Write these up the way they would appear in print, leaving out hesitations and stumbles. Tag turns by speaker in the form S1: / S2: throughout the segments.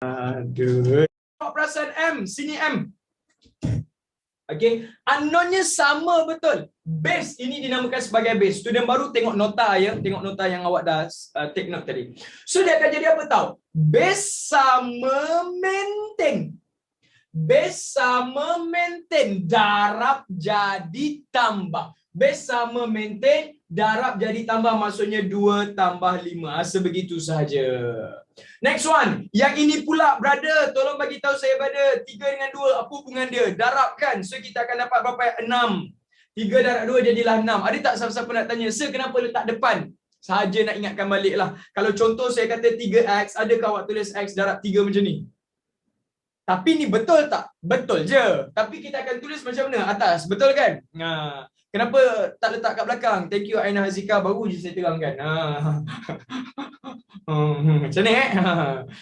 S1: Aduh. Perasaan M, sini M. Okey, unknown-nya sama betul. Base ini dinamakan sebagai base. Student baru tengok nota ya, tengok nota yang awak dah take note tadi. So dia akan jadi apa tahu? Base sama maintain. Base sama maintain, darab jadi tambah. Base sama maintain, darab jadi tambah, maksudnya 2 tambah 5. Sebegitu sahaja. Next one. Yang ini pula, brother. Tolong bagi tahu saya, brother. 3 dengan 2, apa hubungan dia? Darab kan? So, kita akan dapat berapa? 6. 3 darab 2 jadilah 6. Ada tak siapa-siapa nak tanya? Sir, kenapa letak depan? Sahaja nak ingatkan balik lah. Kalau contoh saya kata 3X, adakah awak tulis X darab 3 macam ni? Tapi ni betul tak? Betul je. Tapi kita akan tulis macam mana? Atas. Betul kan? Kenapa tak letak kat belakang? Thank you Aina Hazika. Baru je saya terangkan. Macam ni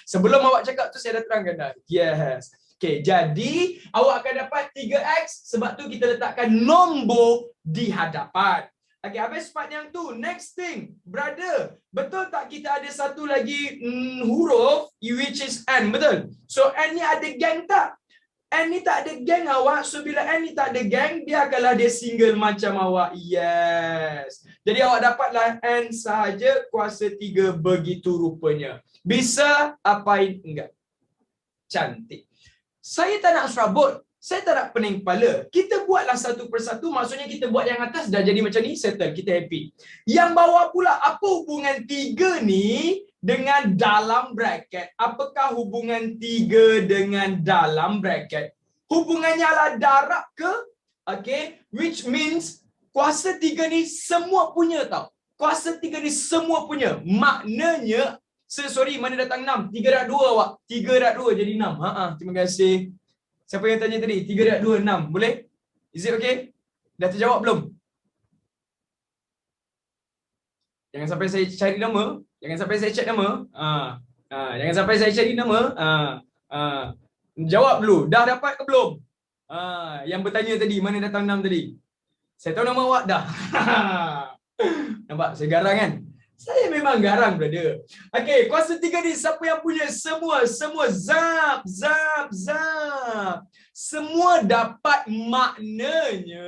S1: Sebelum awak cakap tu saya dah terangkan dah. Yes. Okay, jadi awak akan dapat 3X. Sebab tu kita letakkan nombor di hadapan. Okay, habis part yang tu. Next thing. Brother, betul tak kita ada satu lagi huruf which is N, betul? So N ni ada gang tak? N ni tak ada gang awak. So bila N ni tak ada gang, dia akanlah dia single macam awak. Yes. Jadi awak dapatlah N sahaja kuasa 3 begitu rupanya. Bisa apa enggak? Cantik. Saya tak nak serabut. Saya tak nak pening kepala. Kita buatlah satu persatu. Maksudnya kita buat yang atas dah jadi macam ni, settle. Kita happy. Yang bawah pula, apa hubungan 3 ni dengan dalam bracket? Apakah hubungan 3 dengan dalam bracket? Hubungannya adalah darab ke? Okay. Which means kuasa 3 ni semua punya tau. Kuasa 3 ni semua punya. Maknanya, sorry, mana datang 6? 3 darab 2 awak. 3 darab 2 jadi 6. Terima kasih. Siapa yang tanya tadi? 3 darab 2, 6. Boleh? Is it okay? Dah terjawab belum? Jangan sampai saya cari nama. Jangan sampai saya check nama. Jangan sampai saya cari nama. Jawab dulu. Dah dapat ke belum? Yang bertanya tadi, mana datang 6 tadi? Saya tahu nama awak dah. Nampak? Saya garang kan? Saya memang garang, brother. Okay, kuasa 3 ni siapa yang punya? Semua. Zap. Semua dapat, maknanya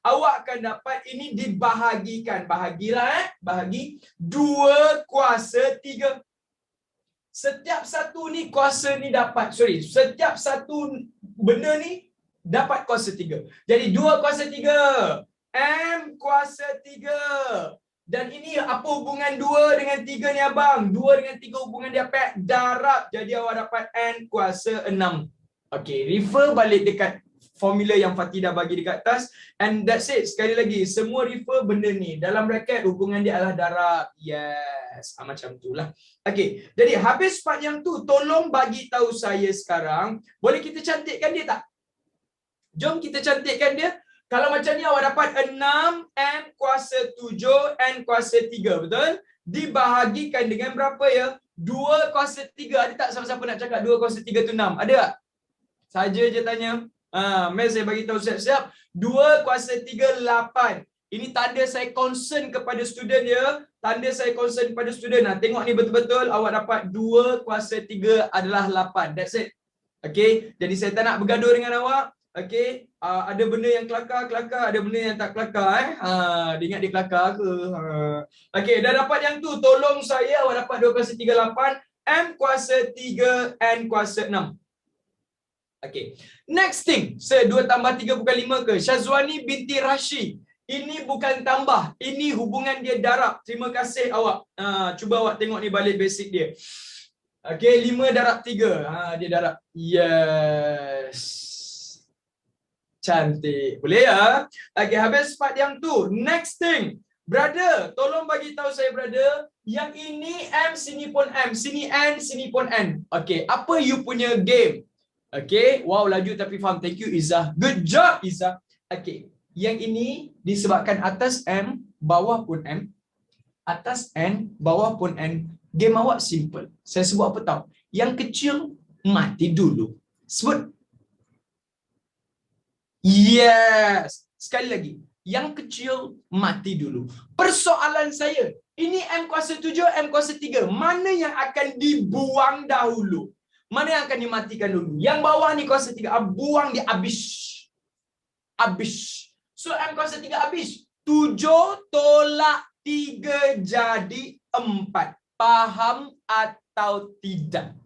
S1: awak akan dapat ini dibahagikan. Bahagilah bahagi 2 kuasa 3. Setiap satu ni kuasa ni dapat. Setiap satu benda ni dapat kuasa 3. Jadi 2 kuasa 3. M kuasa 3. Dan ini apa hubungan 2 dengan 3 ni abang? 2 dengan 3 hubungan dia apa? Darab. Jadi awak dapat N kuasa 6. Okey, refer balik dekat formula yang Fatih dah bagi dekat atas. And that's it. Sekali lagi, semua refer benda ni. Dalam bracket hubungan dia adalah darab. Yes. Macam tu lah. Okey, jadi habis part yang tu, tolong bagi tahu saya sekarang. Boleh kita cantikkan dia tak? Jom kita cantikkan dia. Kalau macam ni awak dapat 6 N kuasa 7 N kuasa 3, betul? Dibahagikan dengan berapa ya? 2 kuasa 3. Ada tak siapa-siapa nak cakap 2 kuasa 3 tu 6? Ada tak? Saja je tanya. Mari saya bagi tahu siap-siap. 2 kuasa 3 8. Ini tanda saya concern kepada student ya. Tanda saya concern kepada student. Tengok ni betul-betul awak dapat 2 kuasa 3 adalah 8. That's it. Okay. Jadi saya tak nak bergaduh dengan awak. Okey, ada benda yang kelakar, ada benda yang tak kelakar dia ingat dia kelakar ke? Okey, dah dapat yang tu. Tolong saya awak dapat 2 kuasa 3 8, M kuasa 3, N kuasa 6. Okey. Next thing, 2 tambah 3 bukan 5 ke? Syazwani binti Rashid. Ini bukan tambah, ini hubungan dia darab. Terima kasih awak. Cuba awak tengok ni balik basic dia. Okey, 5 darab 3. Dia darab. Yes. Cantik. Boleh ya? Okay, habis part yang tu. Next thing. Brother, tolong bagi tahu saya, brother. Yang ini M, sini pun M. Sini N, sini pun N. Okay, apa you punya game? Okay, wow, laju tapi faham. Thank you, Izzah. Good job, Izzah. Okay, yang ini disebabkan atas M, bawah pun M. Atas N, bawah pun N. Game awak simple. Saya sebut apa tahu? Yang kecil, mati dulu. Sebut. Yes. Sekali lagi. Yang kecil mati dulu. Persoalan saya. Ini M kuasa 7, M kuasa 3. Mana yang akan dibuang dahulu? Mana yang akan dimatikan dulu? Yang bawah ni kuasa 3, buang dia habis. Habis. So M kuasa 3 habis. 7 tolak 3 jadi 4. Faham atau tidak?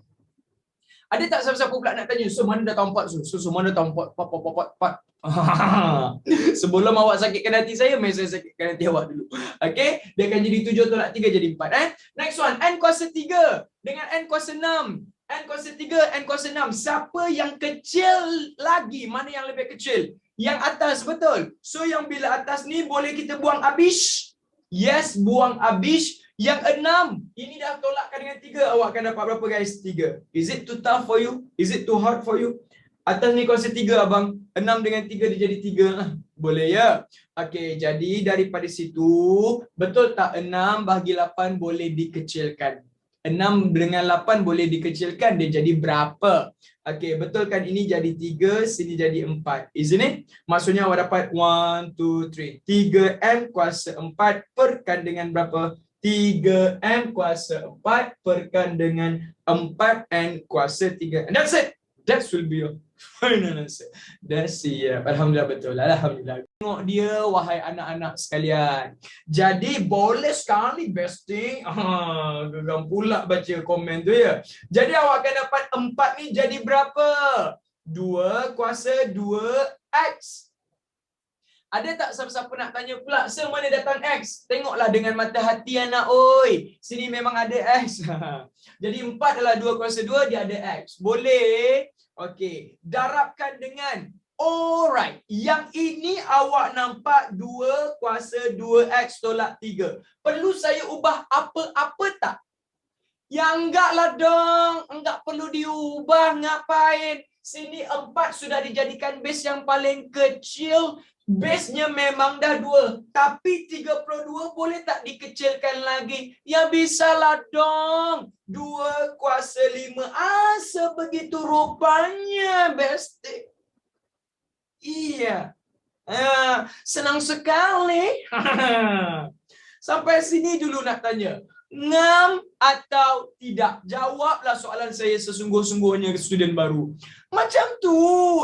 S1: Ada tak siapa-siapa pula nak tanya, so mana dah tahu 4? So mana dah tahu 4? Sebelum awak sakitkan hati saya, mari saya sakitkan hati awak dulu. Okey, dia akan jadi 7 tolak 3 jadi 4. Next one, N kuasa 3 dengan N kuasa 6. N kuasa 3, N kuasa 6. Siapa yang kecil lagi? Mana yang lebih kecil? Yang atas, betul. So yang bila atas ni boleh kita buang habis. Yes, buang habis. Yang 6, ini dah tolakkan dengan 3. Awak akan dapat berapa guys? 3. Is it too tough for you? Is it too hard for you? Atas ni kuasa 3 abang. 6 dengan 3 dia jadi 3. Boleh ya? Okey, jadi daripada situ, betul tak 6 bahagi 8 boleh dikecilkan? 6 dengan 8 boleh dikecilkan, dia jadi berapa? Okey, betul kan ini jadi 3, sini jadi 4. Isn't it? Maksudnya awak dapat 1, 2, 3. 3M kuasa 4 perkan dengan berapa? 3M kuasa 4 perkan dengan 4N kuasa 3. And that's it. That will be your final answer. That's it. Alhamdulillah betul. Alhamdulillah. Tengok dia wahai anak-anak sekalian. Jadi boleh sekali besting. Geram pula baca komen tu ya. Jadi awak akan dapat 4 ni jadi berapa? 2 kuasa 2X. Ada tak siapa-siapa nak tanya pula, sir mana datang X? Tengoklah dengan mata hati anak, oi. Sini memang ada X. Jadi 4 adalah 2 kuasa 2, dia ada X. Boleh? Okey. Darabkan dengan, alright. Yang ini awak nampak 2 kuasa 2X tolak 3. Perlu saya ubah apa-apa tak? Ya enggak lah dong. Enggak perlu diubah. Ngapain? Sini 4 sudah dijadikan base yang paling kecil. Base-nya memang dah 2. Tapi 32 boleh tak dikecilkan lagi? Ya bisalah dong. 2 kuasa 5. Sebegitu rupanya, bestie. Iya. Senang sekali. Sampai sini dulu nak tanya. Ngam atau tidak? Jawablah soalan saya sesungguh-sungguhnya student baru. Macam tu.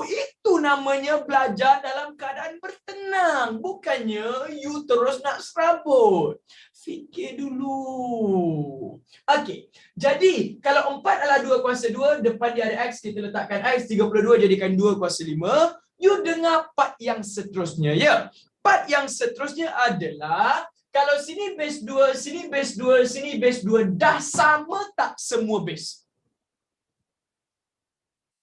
S1: Itu namanya belajar dalam keadaan bertenang. Bukannya you terus nak serabut. Fikir dulu. Okey. Jadi, kalau 4 adalah 2 kuasa 2, depan dia ada X, kita letakkan X, 32 jadikan 2 kuasa 5. You dengar part yang seterusnya, ya. Part yang seterusnya adalah, kalau sini base 2, sini base 2, sini base 2, dah sama tak semua base?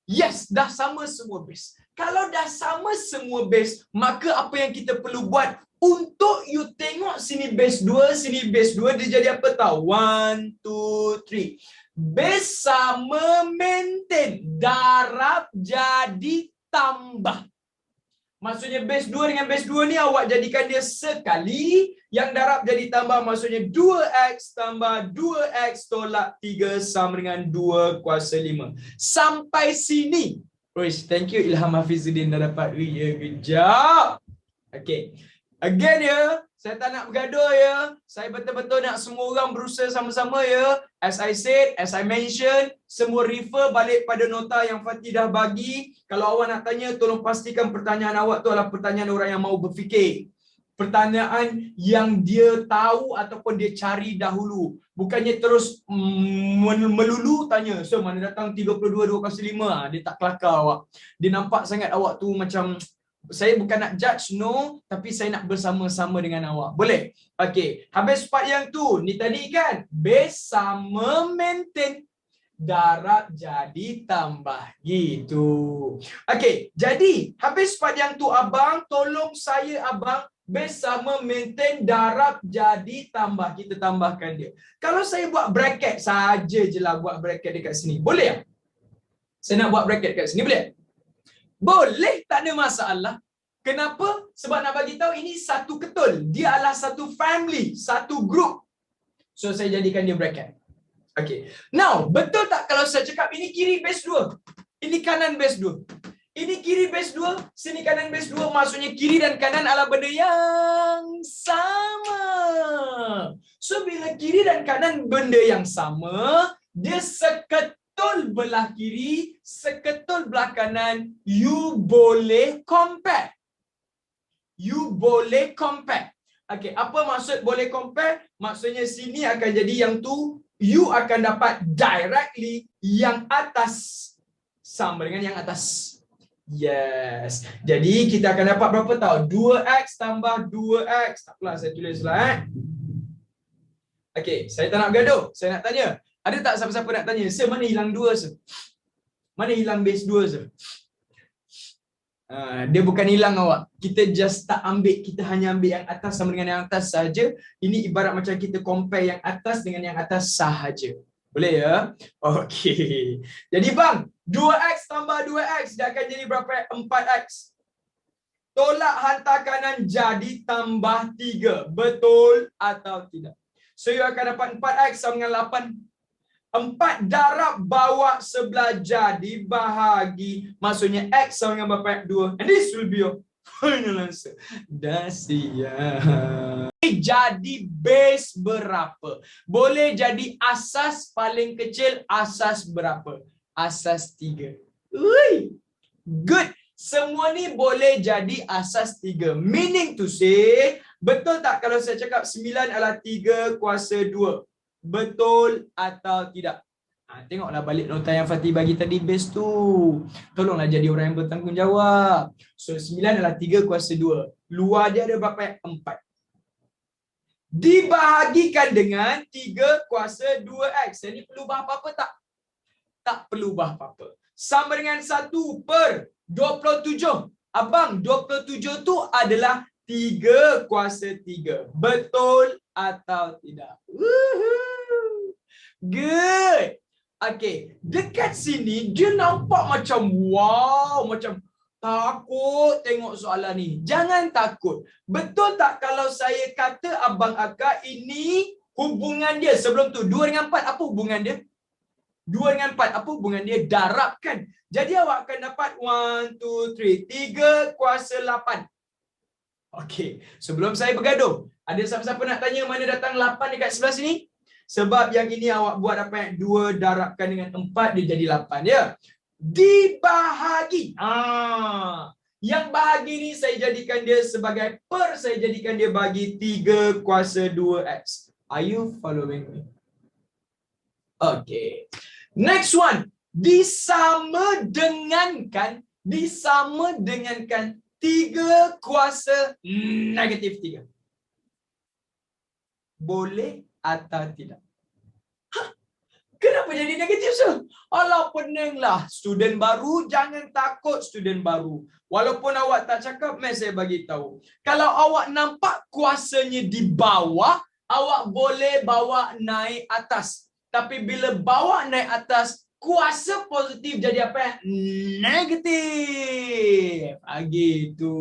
S1: Yes, dah sama semua base. Kalau dah sama semua base, maka apa yang kita perlu buat untuk you tengok sini base 2, sini base 2, dia jadi apa tahu? 1, 2, 3. Base sama maintain, darab jadi tambah. Maksudnya base 2 dengan base 2 ni awak jadikan dia sekali, yang darab jadi tambah, maksudnya 2X tambah 2X tolak 3 sama dengan 2 kuasa 5. Sampai sini. Wish, thank you Ilham Hafizuddin dah dapat. Ya, good job. Okay. Again ya, saya tak nak bergaduh ya. Saya betul-betul nak semua orang berusaha sama-sama ya. As I said, as I mentioned, semua refer balik pada nota yang Fatih dah bagi. Kalau awak nak tanya, tolong pastikan pertanyaan awak tu adalah pertanyaan orang yang mau berfikir. Pertanyaan yang dia tahu ataupun dia cari dahulu. Bukannya terus melulu tanya. So, mana datang 32, 2 kuasa 5? Dia tak kelakar awak. Dia nampak sangat awak tu macam, saya bukan nak judge, no. Tapi saya nak bersama-sama dengan awak. Boleh? Okey. Habis part yang tu. Ni tadi kan. Base sama maintain. Darab jadi tambah. Gitu. Okey. Jadi, habis part yang tu abang, tolong saya abang, base sama maintain, darab jadi tambah. Kita tambahkan dia. Kalau saya buat bracket saja je lah, buat bracket dekat sini. Boleh tak? Saya nak buat bracket dekat sini. Boleh? Boleh, tak ada masalah. Kenapa? Sebab nak bagi tahu ini satu ketul. Dia adalah satu family, satu group. So saya jadikan dia bracket. Okay. Now, betul tak kalau saya cakap ini kiri base 2, ini kanan base 2. Ini kiri base 2, sini kanan base 2. Maksudnya kiri dan kanan adalah benda yang sama. So bila kiri dan kanan benda yang sama, dia seketul. seketul belah kiri, seketul belah kanan, you boleh compare. You boleh compare. Okey, apa maksud boleh compare? Maksudnya sini akan jadi yang tu, you akan dapat directly yang atas sama dengan yang atas. Yes. Jadi kita akan dapat berapa tahu? 2x tambah 2x. Tak apalah, saya tulislah. Okey, saya tak nak bergaduh. Saya nak tanya. Ada tak siapa-siapa nak tanya? Sir, mana hilang 2, sir? Mana hilang base 2, sir? Dia bukan hilang awak. Kita just tak ambil. Kita hanya ambil yang atas sama dengan yang atas sahaja. Ini ibarat macam kita compare yang atas dengan yang atas sahaja. Boleh ya? Okey. Jadi bang, 2x tambah 2x dia akan jadi berapa? 4x. Tolak hantar kanan jadi tambah 3. Betul atau tidak? So you akan dapat 4x sama dengan 8. 4 darab bawah sebelah jadi bahagi. Maksudnya x sama dengan berapa? 2. And this will be your final answer. Dah siap. Jadi base berapa? Boleh jadi asas paling kecil, asas berapa? Asas 3. Ui, good. Semua ni boleh jadi asas 3. Meaning to say, betul tak kalau saya cakap 9 adalah 3 kuasa 2? Betul atau tidak? Tengoklah balik nota yang Fatih bagi tadi base tu. Tolonglah jadi orang yang bertanggungjawab. So 9 adalah 3 kuasa 2. Luar dia ada berapa? 4. Dibahagikan dengan 3 kuasa 2x. Ini perlu ubah apa-apa tak? Tak perlu ubah apa-apa. Sama dengan 1 per 27. Abang, 27 tu adalah 3 kuasa 3. Betul atau tidak? Woohoo! Good. Okay, dekat sini dia nampak macam wow, macam takut tengok soalan ni. Jangan takut. Betul tak kalau saya kata abang akak ini hubungan dia sebelum tu 2 dengan 4 apa hubungan dia? 2 dengan 4 apa hubungan dia? Darab kan? Jadi awak akan dapat 1, 2, 3 kuasa 8. Okey, sebelum saya bergaduh, ada siapa-siapa nak tanya mana datang 8 dekat sebelah sini? Sebab yang ini awak buat apa yang 2 darabkan dengan 4 dia jadi 8 ya. Dibahagi. Yang bahagi ni saya jadikan dia sebagai per, saya jadikan dia bagi 3 kuasa 2x. Are you following me? Okay. Next one. Disama dengankan 3 kuasa negatif 3. Boleh atau tidak? Kenapa jadi negatif, sir? Alah, peninglah. Student baru, jangan takut student baru. Walaupun awak tak cakap, saya bagi tahu. Kalau awak nampak kuasanya di bawah, awak boleh bawa naik atas. Tapi bila bawa naik atas, kuasa positif jadi apa? Negatif. Gitu.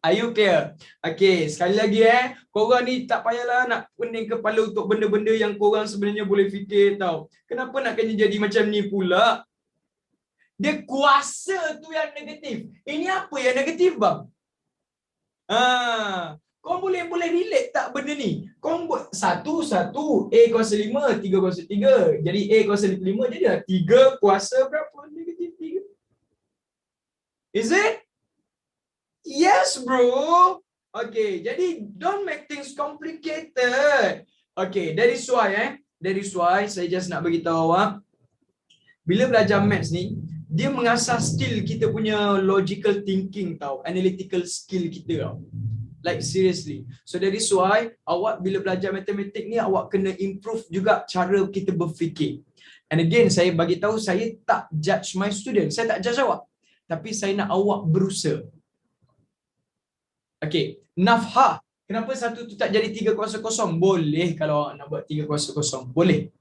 S1: Are you clear? Okay, sekali lagi korang ni tak payahlah nak pening kepala untuk benda-benda yang korang sebenarnya boleh fikir tau. Kenapa nak kena jadi macam ni pula? Dia kuasa tu yang negatif. Ini apa yang negatif bang? Korang boleh relate tak benda ni? Korang buat 1, A kuasa 5, 3 kuasa 3. Jadi A kuasa 5 jadi 3 kuasa berapa? Negatif 3. Is it? Yes, bro. Okay, jadi don't make things complicated. Okay, that is why saya just nak bagi tahu awak, bila belajar maths ni, dia mengasah skill kita punya logical thinking tau, analytical skill kita tau. Like seriously. So that is why awak bila belajar matematik ni awak kena improve juga cara kita berfikir. And again, saya bagi tahu saya tak judge my student. Saya tak judge awak. Tapi saya nak awak berusaha. Okey, nafhah. Kenapa satu tu tak jadi 3 kuasa kosong? Boleh kalau awak nak buat 3 kuasa kosong. Boleh.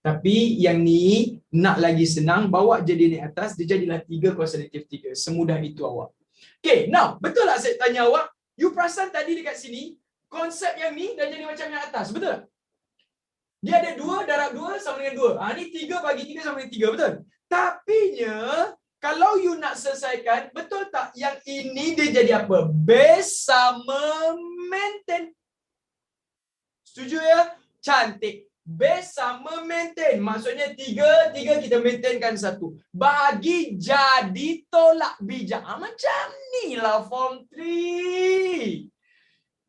S1: Tapi yang ni nak lagi senang, bawa jadi naik atas, dia jadilah 3 kuasa negatif 3. Semudah itu awak. Okay, now, betul tak saya tanya awak? You perasan tadi dekat sini, konsep yang ni dah jadi macam yang atas, betul tak? Dia ada 2 darab 2 sama dengan 2. Ni 3 bagi 3 sama dengan 3, betul? Tapinya, kalau you nak selesaikan, betul tak yang ini dia jadi apa? Base sama maintain. Setuju ya? Cantik. Base sama maintain. Maksudnya 3 kita maintainkan 1. Bahagi jadi tolak bijak. Macam ni lah form 3.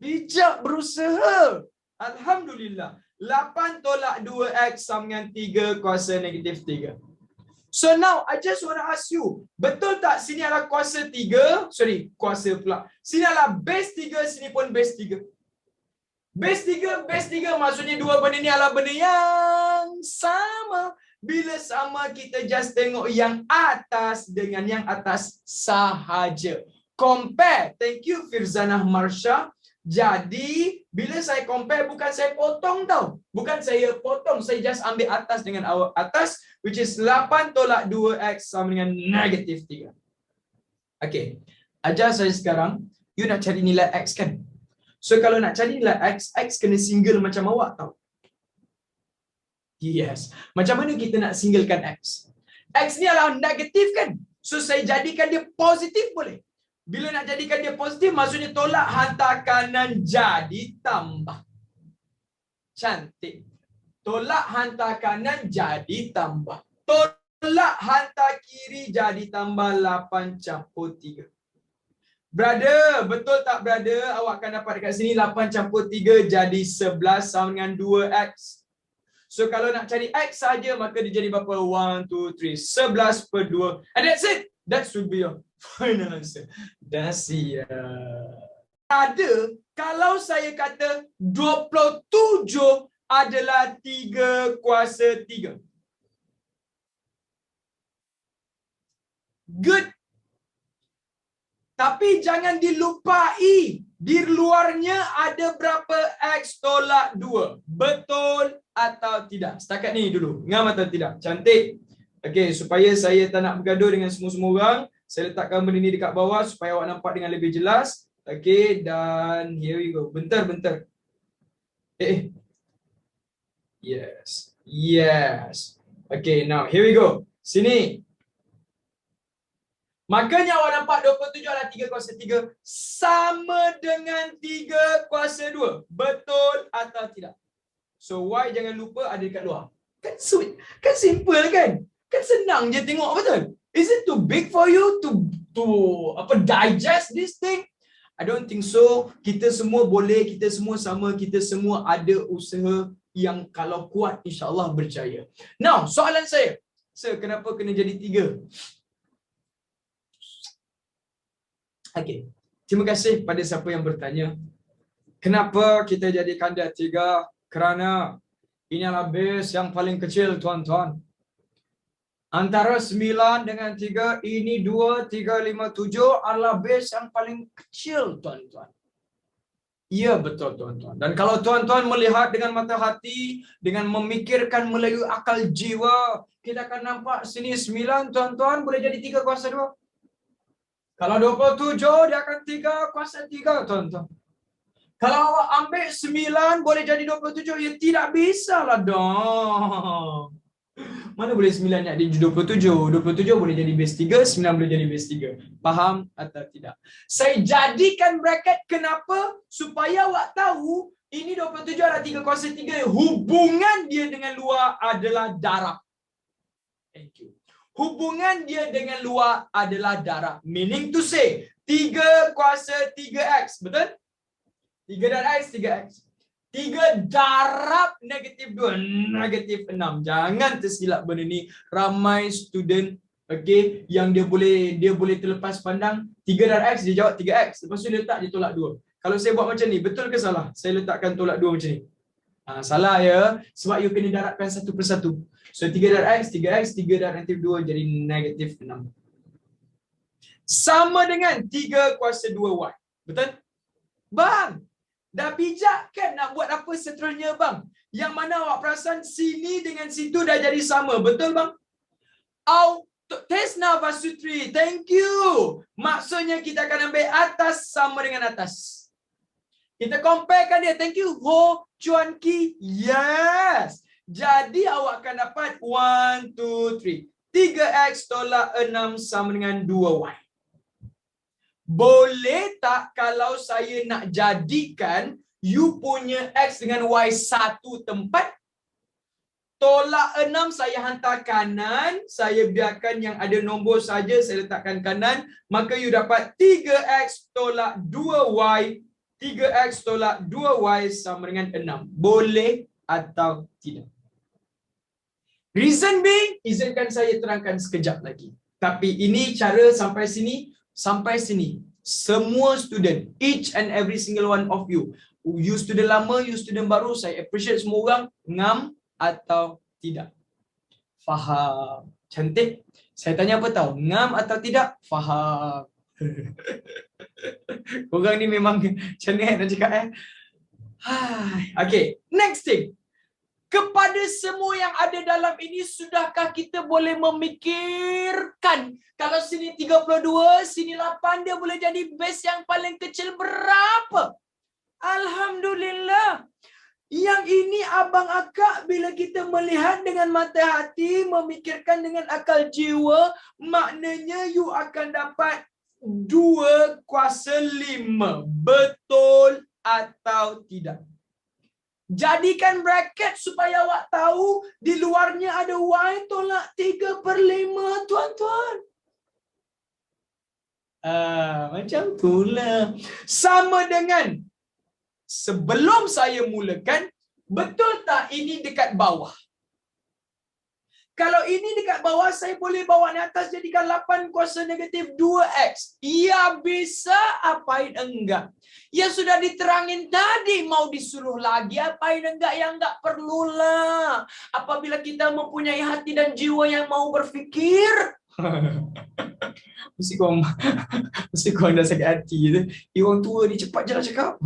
S1: Bijak berusaha. Alhamdulillah. 8 tolak 2X sama dengan 3 kuasa negatif 3. So now I just want to ask you, betul tak sini adalah kuasa 3? Sorry, kuasa pula. Sini adalah base 3, sini pun base 3. Base 3 maksudnya dua benda ni adalah benda yang sama. Bila sama kita just tengok yang atas dengan yang atas sahaja. Compare. Thank you Firzanah Marsha. Jadi bila saya compare bukan saya potong tau. Bukan saya potong, saya just ambil atas dengan atas, which is 8 tolak 2X sama dengan negatif 3. Okay. Ajar saya sekarang, you nak cari nilai X kan? So kalau nak cari nilai X kena single macam awak tau. Yes. Macam mana kita nak singlekan X? X ni adalah negatif kan? So saya jadikan dia positif boleh? Bila nak jadikan dia positif, maksudnya tolak hantar kanan jadi tambah. Cantik. Tolak hantar kanan jadi tambah. Tolak hantar kiri jadi tambah 8 campur 3. Brother, betul tak brother? Awak akan dapat dekat sini 8 campur 3 jadi 11 sama dengan 2X. So kalau nak cari X saja, maka dia jadi berapa? 1, 2, 3. 11 per 2. And that's it. That should be your final answer. Dah siap. Ada, kalau saya kata 27 adalah 3 kuasa 3. Good. Tapi jangan dilupai, di luarnya ada berapa X tolak 2. Betul atau tidak? Setakat ni dulu. Ngam atau tidak? Cantik. Okey, supaya saya tak nak bergaduh dengan semua-semua orang, saya letakkan benda ni dekat bawah supaya awak nampak dengan lebih jelas. Okey, dan here we go. Bentar. Yes. Yes. Okay, now here we go. Sini. Makanya awak nampak 27 adalah 3 kuasa 3 sama dengan 3 kuasa 2. Betul atau tidak? So Y jangan lupa ada dekat luar. Kan sweet. Kan simple kan? Kan senang je tengok, betul? Is it too big for you to digest this thing? I don't think so. Kita semua boleh, kita semua sama, kita semua ada usaha yang kalau kuat insya-Allah berjaya. Now, soalan saya. Sir, kenapa kena jadi 3? Okey. Terima kasih pada siapa yang bertanya. Kenapa kita jadikan dia 3? Kerana ini adalah base yang paling kecil, tuan-tuan. Antara 9 dengan 3, ini 2, 3, 5, 7 adalah base yang paling kecil, tuan-tuan. Ya, betul, tuan-tuan. Dan kalau tuan-tuan melihat dengan mata hati, dengan memikirkan melalui akal jiwa, kita akan nampak sini 9, tuan-tuan, boleh jadi 3 kuasa 2. Kalau 27, dia akan 3 kuasa 3, tuan-tuan. Kalau awak ambil 9, boleh jadi 27. Ya, tidak bisa lah dong. Mana boleh 9 nak jadi 27? 27 boleh jadi base 3, 9 boleh jadi base 3. Faham atau tidak? Saya jadikan bracket kenapa? Supaya awak tahu, ini 27 adalah 3 kuasa 3. Hubungan dia dengan luar adalah darab. Thank you. Hubungan dia dengan luar adalah darab. Meaning to say, 3 kuasa 3X. Betul? 3 dan X, 3X. 3 darab negatif 2, negatif 6. Jangan tersilap benda ni. Ramai student okay, yang dia boleh terlepas pandang 3 dan X, dia jawab 3X. Lepas tu dia letak, dia tolak 2. Kalau saya buat macam ni, betul ke salah? Saya letakkan tolak 2 macam ni. Salah ya. Sebab you kena darabkan satu persatu. So 3 dan X, 3X, 3 dan negatif 2 jadi negatif 6. Sama dengan 3 kuasa 2Y. Betul? Bang! Dah bijak kan nak buat apa seterusnya bang? Yang mana awak perasan sini dengan situ dah jadi sama. Betul bang? Tesna Vasutri, thank you. Maksudnya kita akan ambil atas sama dengan atas. Kita comparekan dia. Thank you Ho Chuan Ki. Yes. Jadi awak akan dapat 1, 2, 3. 3X tolak 6 sama dengan 2Y. Boleh tak kalau saya nak jadikan you punya X dengan Y satu tempat? Tolak 6 saya hantar kanan. Saya biarkan yang ada nombor saja saya letakkan kanan. Maka you dapat 3x tolak 2y. 3x tolak 2y sama dengan 6. Boleh atau tidak? Reason being, izinkan saya terangkan sekejap lagi. Tapi ini cara sampai sini. Sampai sini. Semua student, each and every single one of you. You student lama, you student baru, saya appreciate semua orang. Ngam atau tidak? Faham. Cantik. Saya tanya apa tahu? Ngam atau tidak? Faham. Korang ni memang macam ni nak cakap Okay, next thing. Kepada semua yang ada dalam ini, sudahkah kita boleh memikirkan kalau sini 32, sini 8, dia boleh jadi base yang paling kecil berapa? Alhamdulillah. Yang ini abang akak bila kita melihat dengan mata hati, memikirkan dengan akal jiwa, maknanya you akan dapat 2 kuasa 5. Betul atau tidak? Jadikan bracket supaya awak tahu di luarnya ada y tolak 3/5, tuan-tuan. Macam itulah. Sama dengan sebelum saya mulakan, betul tak ini dekat bawah? Kalau ini dekat bawah, saya boleh bawa ni atas jadikan 8 kuasa negatif 2x. Ya bisa, apain enggak? Ya sudah diterangin tadi, mau disuruh lagi apain enggak? Yang enggak perlulah. Apabila kita mempunyai hati dan jiwa yang mau berfikir. Mesti kau dah sakit hati tu. Orang tua ni cepat je lah cakap.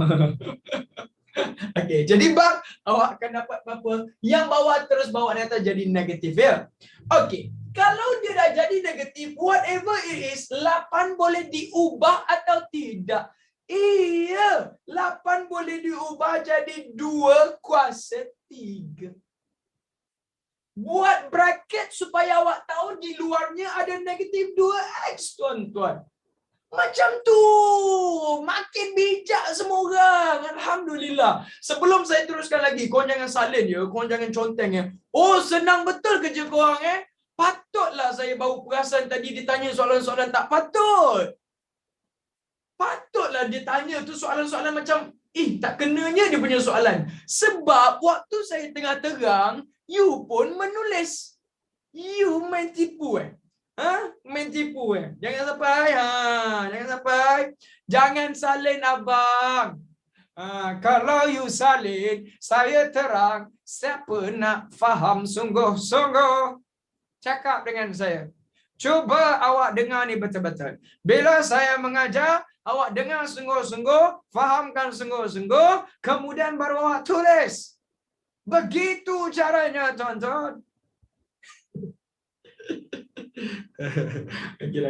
S1: Okey, jadi bang, awak akan dapat berapa? Yang bawah terus bawa di atas jadi negatif ya. Okey, kalau dia dah jadi negatif, whatever it is, 8 boleh diubah atau tidak? Iya, 8 boleh diubah jadi 2 kuasa 3. Buat bracket supaya awak tahu di luarnya ada negatif 2x, tuan-tuan. Macam tu. Makin bijak semua orang. Alhamdulillah. Sebelum saya teruskan lagi, korang jangan salin ya. Korang jangan conteng ya. Oh, senang betul kerja korang Patutlah saya bawa perasan tadi ditanya soalan-soalan tak patut. Patutlah dia tanya tu soalan-soalan macam, tak kenanya dia punya soalan. Sebab waktu saya tengah terang, you pun menulis. You main tipu main tipu Jangan sampai jangan sampai. Jangan salin abang. Kalau you salin, saya terang. Siapa nak faham sungguh-sungguh? Cakap dengan saya. Cuba awak dengar ni betul-betul. Bila saya mengajar, awak dengar sungguh-sungguh, fahamkan sungguh-sungguh, kemudian baru awak tulis. Begitu caranya, tuan-tuan. Gila.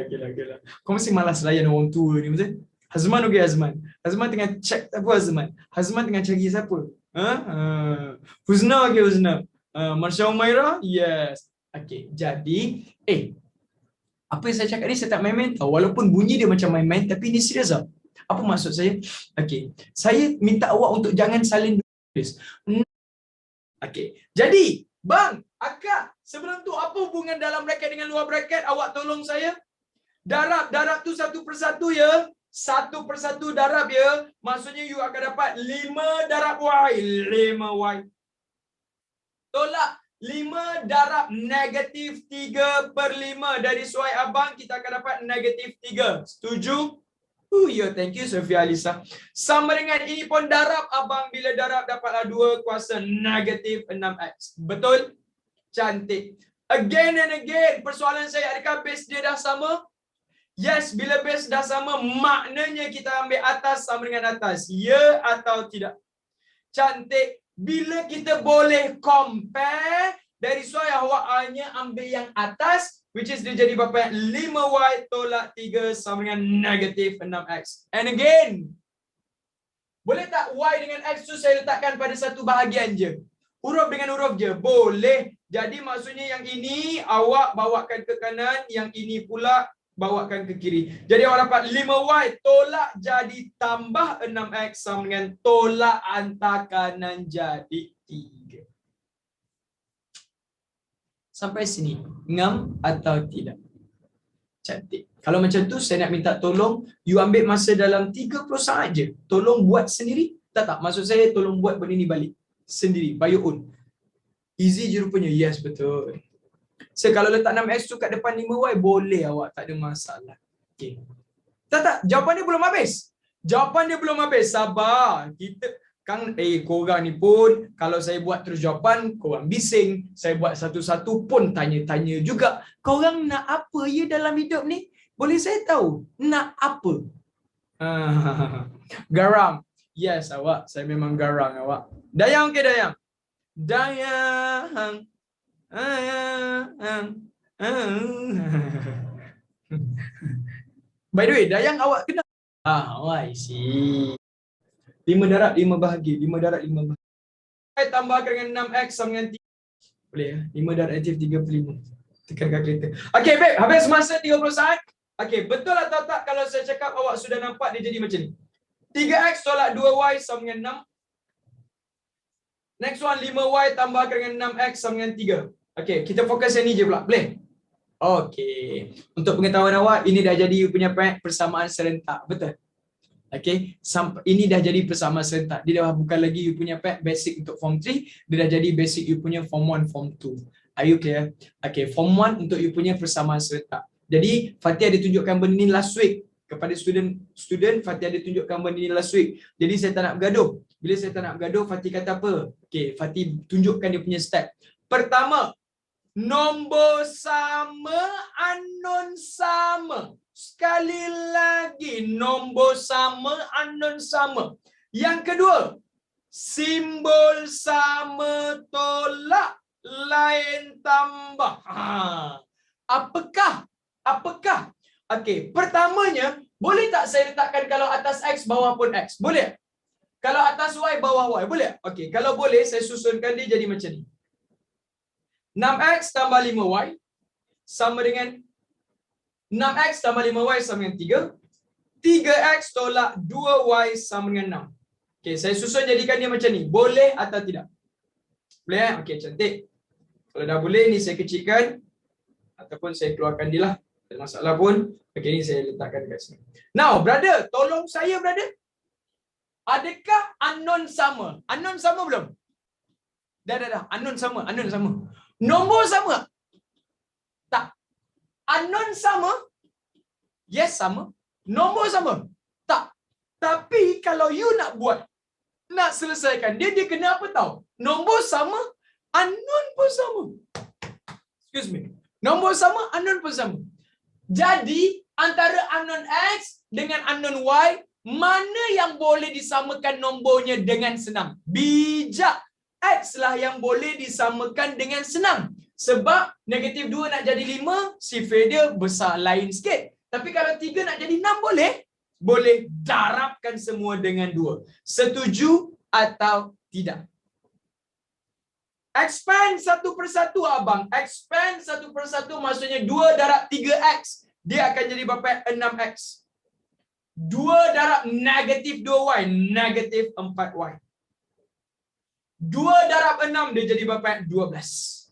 S1: Kau mesti malas layan orang tua ni, betul? Hazman okey, Hazman. Hazman tengah check apa Hazman? Hazman tengah cari siapa? Huzna okey, Huzna. Marsha Umaira? Yes. Okey, jadi apa yang saya cakap ni saya tak main-main tau. Walaupun bunyi dia macam main-main, tapi ini serius tau. Apa maksud saya? Okey, saya minta awak untuk jangan salin tulis. Okey, jadi bang, akak, sebelum tu apa hubungan dalam bracket dengan luar bracket? Awak tolong saya. Darab tu satu persatu ya. Satu persatu darab ya. Maksudnya you akan dapat 5 darab y. 5y. Tolak 5 darab negatif 3/5. Dari suai abang kita akan dapat negatif 3. Setuju? Ya, thank you Sofia Alisa. Sama dengan ini pun darab abang. Bila darab dapatlah 2 kuasa negatif 6x. Betul? Cantik. Again and again. Persoalan saya, adakah base dia dah sama? Yes, bila base dah sama, maknanya kita ambil atas sama dengan atas. Ya atau tidak? Cantik. Bila kita boleh compare, dari suai awak hanya ambil yang atas, which is dia jadi berapa? 5y tolak 3 sama dengan negatif 6x. And again, boleh tak y dengan x tu saya letakkan pada satu bahagian je? Huruf dengan huruf je? Boleh. Jadi maksudnya yang ini awak bawakan ke kanan, yang ini pula bawakan ke kiri. Jadi awak dapat 5y tolak jadi tambah 6x sama dengan tolak hantar kanan jadi 3. Sampai sini. Ngam atau tidak? Cantik. Kalau macam tu, saya nak minta tolong, you ambil masa dalam 30 saat je. Tolong buat sendiri. Tak. Maksud saya, tolong buat benda ni balik. Sendiri. By your own. Easy je rupanya. Yes, betul. So, kalau letak 6X tu kat depan 5Y, boleh awak. Tak ada masalah. Okay. Tak. Jawapan dia belum habis. Jawapan dia belum habis. Sabar. Kita korang ni pun, kalau saya buat terus jawapan, korang bising. Saya buat satu-satu pun tanya-tanya juga. Korang nak apa ya dalam hidup ni? Boleh saya tahu? Nak apa? Garang. Yes, awak. Saya memang garang awak. Dayang ke Dayang? Dayang. By the way, Dayang awak kenal? I see. 5 darab 5 bahagi. 5 darab 5 bahagi. Saya tambahkan dengan 6X sama dengan 3. Boleh ya? 5 darab negatif 35. Tekan kalkulator. Okay, babe. Habis masa 30 saat. Okay, betul atau tak kalau saya cakap awak sudah nampak dia jadi macam ni? 3X tolak 2Y sama dengan 6. Next one, 5Y tambahkan dengan 6X sama dengan 3. Okay, kita fokus yang ni je pula. Boleh? Okay. Untuk pengetahuan awak, ini dah jadi you punya persamaan serentak. Betul? Okay, ini dah jadi persamaan serentak. Dia dah bukan lagi you punya basic untuk form 3, dia dah jadi basic you punya form 1, form 2. Are you clear? Okay, form 1 untuk you punya persamaan serentak. Jadi Fatih ada tunjukkan benda ni last week kepada student Fatih ada tunjukkan benda ni last week. Jadi saya tak nak bergaduh. Bila saya tak nak bergaduh, Fatih kata apa? Okay, Fatih tunjukkan dia punya step. Pertama, nombor sama, unknown sama. Sekali lagi, nombor sama, unknown sama. Yang kedua, simbol sama tolak, lain tambah. Apakah? Okey, pertamanya, boleh tak saya letakkan kalau atas X, bawah pun X? Boleh? Kalau atas Y, bawah Y? Boleh? Okey, kalau boleh, saya susunkan dia jadi macam ni. 6X tambah 5Y sama dengan 6X tambah 5Y sama dengan 3. 3X tolak 2Y sama dengan 6. Okey, saya susun jadikan dia macam ni. Boleh atau tidak? Boleh? Okey, cantik. Kalau dah boleh, ni saya kecilkan. Ataupun saya keluarkan dia lah. Tak ada masalah pun. Okey, ni saya letakkan dekat sini. Now, brother, tolong saya, brother. Adakah unknown sama? Unknown sama belum? Dah. Unknown sama. Nombor sama? Tak. Unknown sama? Yes, sama. Nombor sama? Tak. Tapi kalau you nak buat, nak selesaikan dia kena apa tahu? Nombor sama, unknown pun sama. Excuse me. Nombor sama, unknown pun sama. Jadi, antara unknown X dengan unknown Y, mana yang boleh disamakan nombornya dengan senang? Bijak. X lah yang boleh disamakan dengan senang. Sebab negatif 2 nak jadi 5, sifar dia besar lain sikit. Tapi kalau 3 nak jadi 6 boleh? Boleh. Darabkan semua dengan 2. Setuju atau tidak? Expand satu persatu abang. Expand satu persatu maksudnya 2 darab 3X. Dia akan jadi berapa? 6X. 2 darab negatif 2Y. Negatif 4Y. 2 darab 6 dia jadi berapa? 12.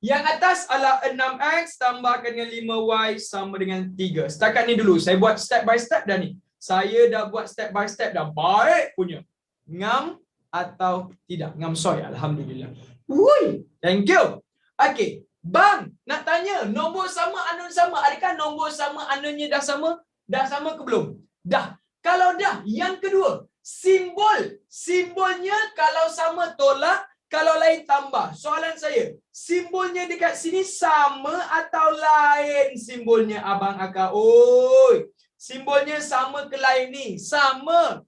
S1: Yang atas adalah 6X tambahkan dengan 5Y sama dengan 3. Setakat ni dulu. Saya buat step by step dah ni. Saya dah buat step by step dah. Baik punya. Ngam atau tidak? Ngam soy. Alhamdulillah. Wui, thank you. Okay. Bang, nak tanya. Nombor sama, unknown sama. Adakah nombor sama, unknownnya dah sama? Dah sama ke belum? Dah. Kalau dah, yang kedua. Simbolnya kalau sama tolak, kalau lain tambah. Soalan saya, simbolnya dekat sini sama atau lain simbolnya abang akak? Oi, simbolnya sama ke lain ni? Sama.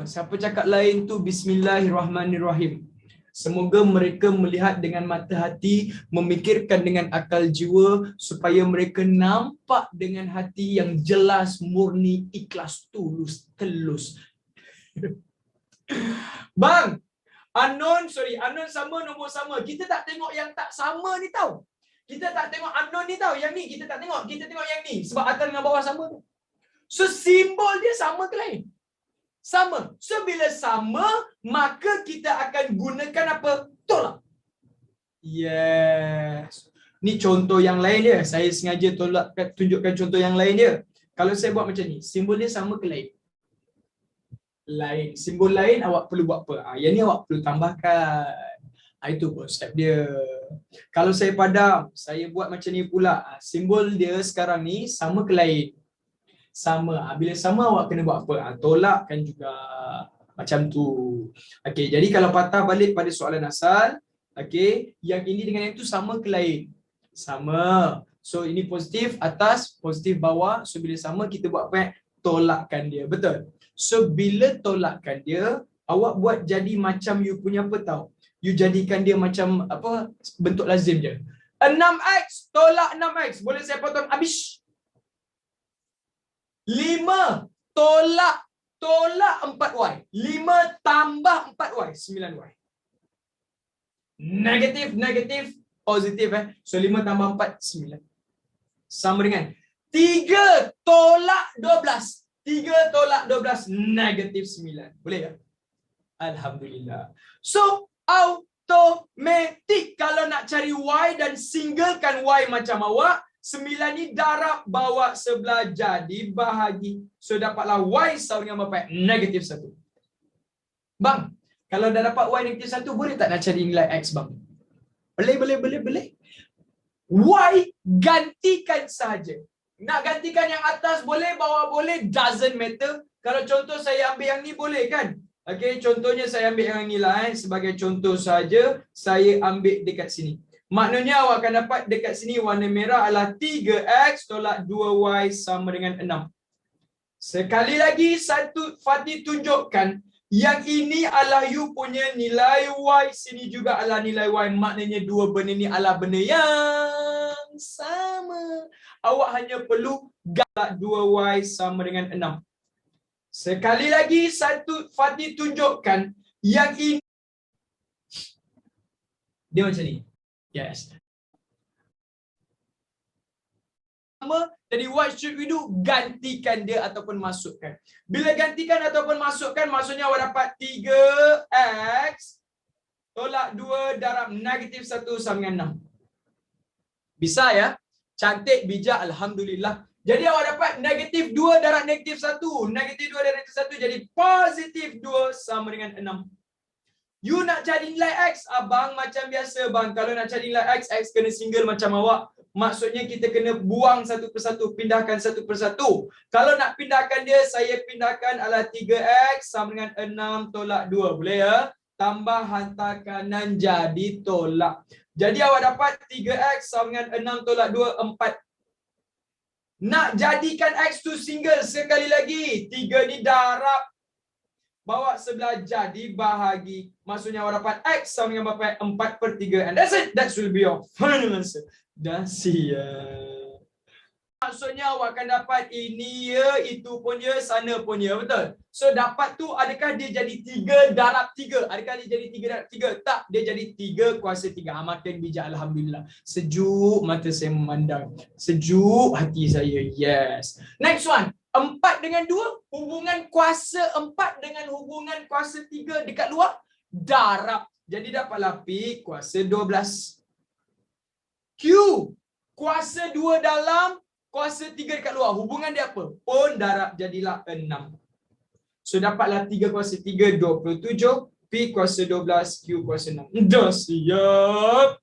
S1: Siapa cakap lain tu? Bismillahirrahmanirrahim. Semoga mereka melihat dengan mata hati, memikirkan dengan akal jiwa, supaya mereka nampak dengan hati yang jelas, murni, ikhlas, tulus, telus. Bang, unknown sama, nombor sama. Kita tak tengok yang tak sama ni tau. Kita tak tengok unknown ni tau. Yang ni kita tak tengok. Kita tengok yang ni. Sebab atas dengan bawah sama tu. So, simbol dia sama ke lain? Sama. So, bila sama, maka kita akan gunakan apa? Tolak. Yes. Ni contoh yang lain dia. Saya sengaja tunjukkan contoh yang lain dia. Kalau saya buat macam ni, simbol dia sama ke lain? Lain. Simbol lain awak perlu buat apa? Yang ni awak perlu tambahkan. Itu konsep dia. Kalau saya padam, saya buat macam ni pula. Simbol dia sekarang ni sama ke lain? Sama. Bila sama awak kena buat apa? Tolakkan juga. Macam tu. Okey, jadi kalau patah balik pada soalan asal, okey, yang ini dengan yang tu sama ke lain? Sama. So ini positif atas, positif bawah. So bila sama kita buat apa? Tolakkan dia. Betul? So bila tolakkan dia, awak buat jadi macam you punya apa tahu? You jadikan dia macam apa? Bentuk lazim je. 6x tolak 6x. Boleh saya potong habis? 5 tolak 4y. 5 tambah 4y, 9y. Negatif, positif So 5 tambah 4, 9. Sama dengan 3 tolak 12. 3 tolak 12, negatif 9. Boleh tak? Alhamdulillah. So, automatik kalau nak cari y dan singlekan y macam awak, 9 ni darab bawa sebelah jadi bahagi. So dapatlah y sama dengan berapa? Negatif 1. Bang, kalau dah dapat y negatif 1, boleh tak nak cari nilai x bang? Boleh. Y gantikan sahaja. Nak gantikan yang atas boleh, bawah boleh, doesn't matter. Kalau contoh saya ambil yang ni boleh kan? Okey, contohnya saya ambil yang ni lah sebagai contoh saja, saya ambil dekat sini. Maknanya awak akan dapat dekat sini warna merah adalah 3x tolak 2y sama dengan 6. Sekali lagi Fatih tunjukkan yang ini adalah you punya nilai y, sini juga adalah nilai y. Maknanya dua benda ni adalah benda yang sama. Awak hanya perlu galak 2y sama dengan 6. Sekali lagi Fatih tunjukkan yang ini. Dia macam ni. Yes. Jadi what should we do? Gantikan dia ataupun masukkan. Bila gantikan ataupun masukkan, maksudnya awak dapat 3x tolak 2 darab negatif 1 sama dengan 6. Bisa ya? Cantik, bijak, alhamdulillah. Jadi awak dapat negatif 2 darab negatif 1. Negatif 2 darab negatif 1 jadi positif 2 sama dengan 6. You nak cari nilai x, abang macam biasa bang. Kalau nak cari nilai x, x kena single macam awak. Maksudnya kita kena buang satu persatu, pindahkan satu persatu. Kalau nak pindahkan dia, saya pindahkan adalah 3x sama dengan 6 tolak 2. Boleh ya? Tambah hantar kanan jadi tolak. Jadi awak dapat 3x sama dengan 6 tolak 2, 4. Nak jadikan x tu single sekali lagi. 3 ni darab. Bawa sebelah jadi bahagi. Maksudnya awak dapat x sama dengan berapa? 4/3. And that's it. That will be your final answer. Dah siap. Maksudnya awak akan dapat ini ya, itu pun ya, sana pun ya. Betul? So dapat tu adakah dia jadi 3 darab 3? Adakah dia jadi 3 darab 3? Tak. Dia jadi 3 kuasa 3. Makin bijak, alhamdulillah. Sejuk mata saya memandang. Sejuk hati saya. Yes. Next one. 4 dengan 2, hubungan kuasa 4 dengan hubungan kuasa 3 dekat luar, darab. Jadi dapatlah P kuasa 12. Q, kuasa 2 dalam, kuasa 3 dekat luar. Hubungan dia apa? Pun darab, jadilah 6. So dapatlah 3 kuasa 3, 27. P kuasa 12, Q kuasa 6. Dah siap.